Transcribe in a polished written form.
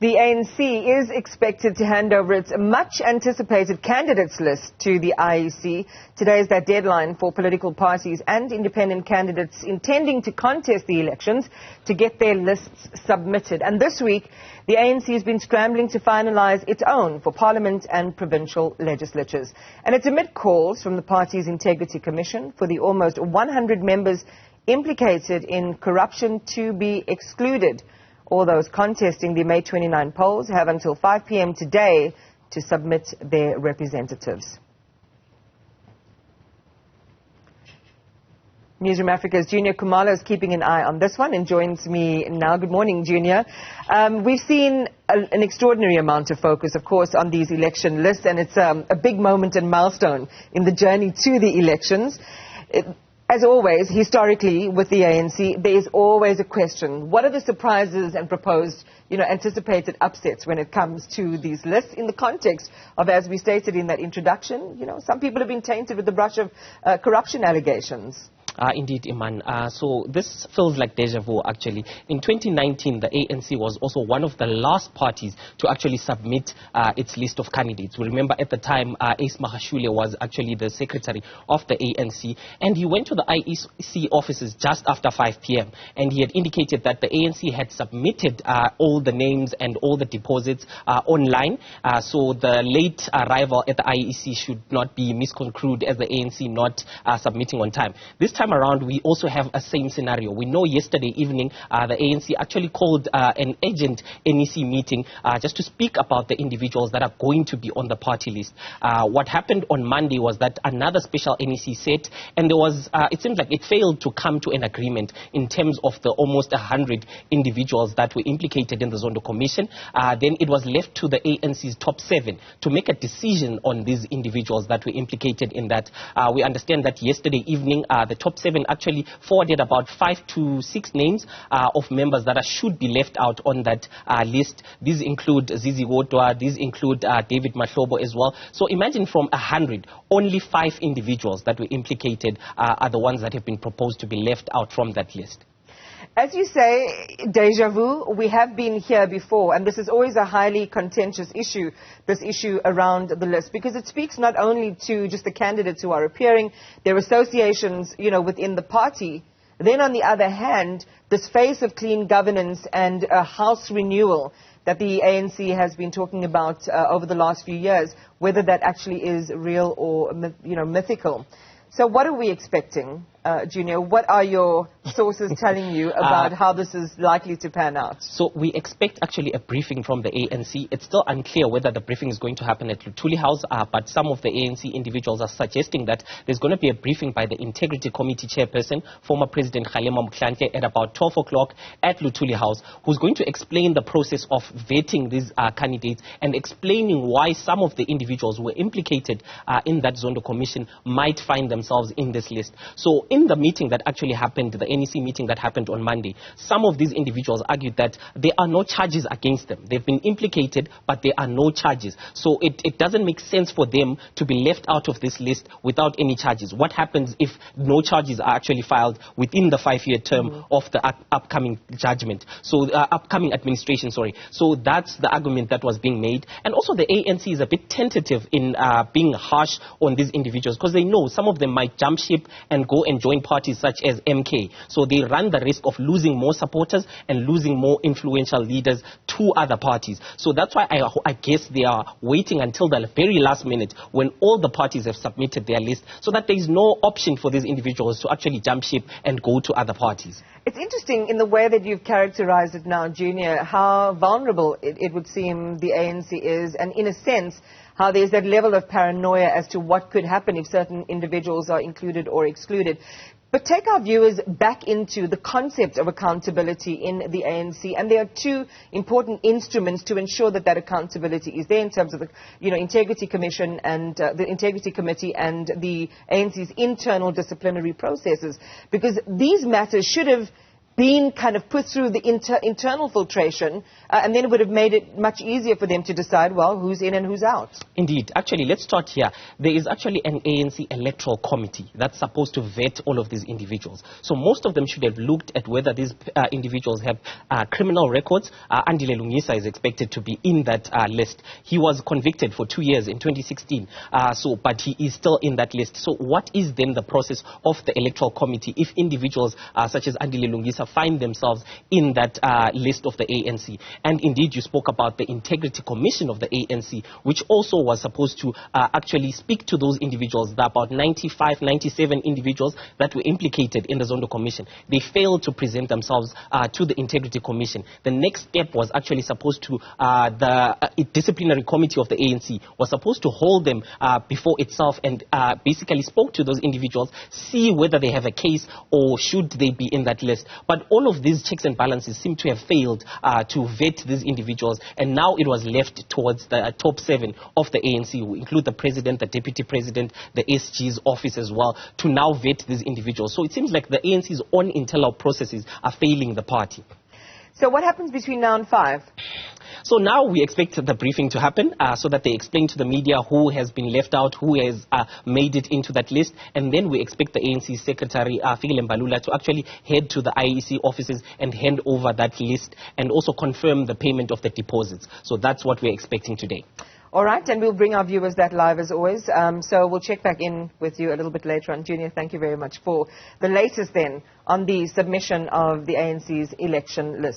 The ANC is expected to hand over its much-anticipated candidates list to the IEC. Today is that deadline for political parties and independent candidates intending to contest the elections to get their lists submitted. And this week, the ANC has been scrambling to finalise its own for Parliament and provincial legislatures. And it's amid calls from the party's Integrity Commission for the almost 100 members implicated in corruption to be excluded. All those contesting the May 29 polls have until 5 p.m. today to submit their representatives. Newzroom Afrika's Juniour Khumalo is keeping an eye on this one and joins me now. Good morning, Juniour. We've seen an extraordinary amount of focus, of course, on these election lists, and it's a big moment and milestone in the journey to the elections. As always, historically, with the ANC, there is always a question. What are the surprises and proposed, anticipated upsets when it comes to these lists in the context of, as we stated in that introduction, some people have been tainted with the brush of corruption allegations. Indeed, Iman. So this feels like deja vu, actually. In 2019, the ANC was also one of the last parties to actually submit its list of candidates. We remember at the time, Ace Mahashule was actually the secretary of the ANC, and he went to the IEC offices just after 5 p.m. and he had indicated that the ANC had submitted all the names and all the deposits online. So the late arrival at the IEC should not be misconstrued as the ANC not submitting on time. This time around, we also have a same scenario. We know yesterday evening the ANC actually called an urgent NEC meeting just to speak about the individuals that are going to be on the party list. What happened on Monday was that another special NEC set, and there was, it seems like it failed to come to an agreement in terms of the almost 100 individuals that were implicated in the Zondo Commission. Then it was left to the ANC's top 7 to make a decision on these individuals that were implicated in that. We understand that yesterday evening, the top 7 actually forwarded about 5 to 6 names of members that should be left out on that list. These include Zizi Wodwa, these include David Mahlobo as well. So imagine from 100, only 5 individuals that were implicated are the ones that have been proposed to be left out from that list. As you say, deja vu, we have been here before, and this is always a highly contentious issue, this issue around the list, because it speaks not only to just the candidates who are appearing, their associations, within the party. Then on the other hand, this face of clean governance and house renewal that the ANC has been talking about over the last few years, whether that actually is real or, mythical. So what are we expecting, Juniour? What are your sources telling you about how this is likely to pan out? So we expect actually a briefing from the ANC. It's still unclear whether the briefing is going to happen at Luthuli House, but some of the ANC individuals are suggesting that there's going to be a briefing by the Integrity Committee chairperson, former President Kgalema Motlanthe, at about 12 o'clock at Luthuli House, who's going to explain the process of vetting these candidates and explaining why some of the individuals who were implicated in that Zondo Commission might find themselves in this list. So in the meeting that actually happened, the NEC meeting that happened on Monday, some of these individuals argued that there are no charges against them. They've been implicated, but there are no charges. So it doesn't make sense for them to be left out of this list without any charges. What happens if no charges are actually filed within the 5-year term of the upcoming judgment? So upcoming administration, sorry. So that's the argument that was being made. And also the ANC is a bit tentative in being harsh on these individuals because they know some of them might jump ship and go and join parties such as MK. So they run the risk of losing more supporters and losing more influential leaders to other parties. So that's why I guess they are waiting until the very last minute when all the parties have submitted their list so that there is no option for these individuals to actually jump ship and go to other parties. It's interesting in the way that you've characterized it now, Juniour, how vulnerable it would seem the ANC is, and in a sense, how there's that level of paranoia as to what could happen if certain individuals are included or excluded. But take our viewers back into the concept of accountability in the ANC, and there are 2 important instruments to ensure that that accountability is there in terms of the Integrity Commission and the Integrity Committee and the ANC's internal disciplinary processes, because these matters should have been kind of put through the internal filtration, and then it would have made it much easier for them to decide, well, who's in and who's out. Indeed. Actually, let's start here. There is actually an ANC electoral committee that's supposed to vet all of these individuals. So most of them should have looked at whether these individuals have criminal records. Andile Lungisa is expected to be in that list. He was convicted for 2 years in 2016, but he is still in that list. So what is then the process of the electoral committee if individuals such as Andile Lungisa find themselves in that list of the ANC? And indeed, you spoke about the Integrity Commission of the ANC, which also was supposed to actually speak to those individuals. There are about 95, 97 individuals that were implicated in the Zondo Commission. They failed to present themselves to the Integrity Commission. The next step was actually supposed to, the disciplinary committee of the ANC was supposed to hold them before itself and basically spoke to those individuals, see whether they have a case or should they be in that list. But all of these checks and balances seem to have failed to vet these individuals, and now it was left towards the top 7 of the ANC, who include the president, the deputy president, the SG's office as well, to now vet these individuals. So it seems like the ANC's own internal processes are failing the party. So what happens between now and 5? So now we expect the briefing to happen so that they explain to the media who has been left out, who has made it into that list. And then we expect the ANC Secretary, Fikile Mbalula, to actually head to the IEC offices and hand over that list and also confirm the payment of the deposits. So that's what we're expecting today. All right, and we'll bring our viewers that live as always. So we'll check back in with you a little bit later on. Juniour, thank you very much for the latest then on the submission of the ANC's election list.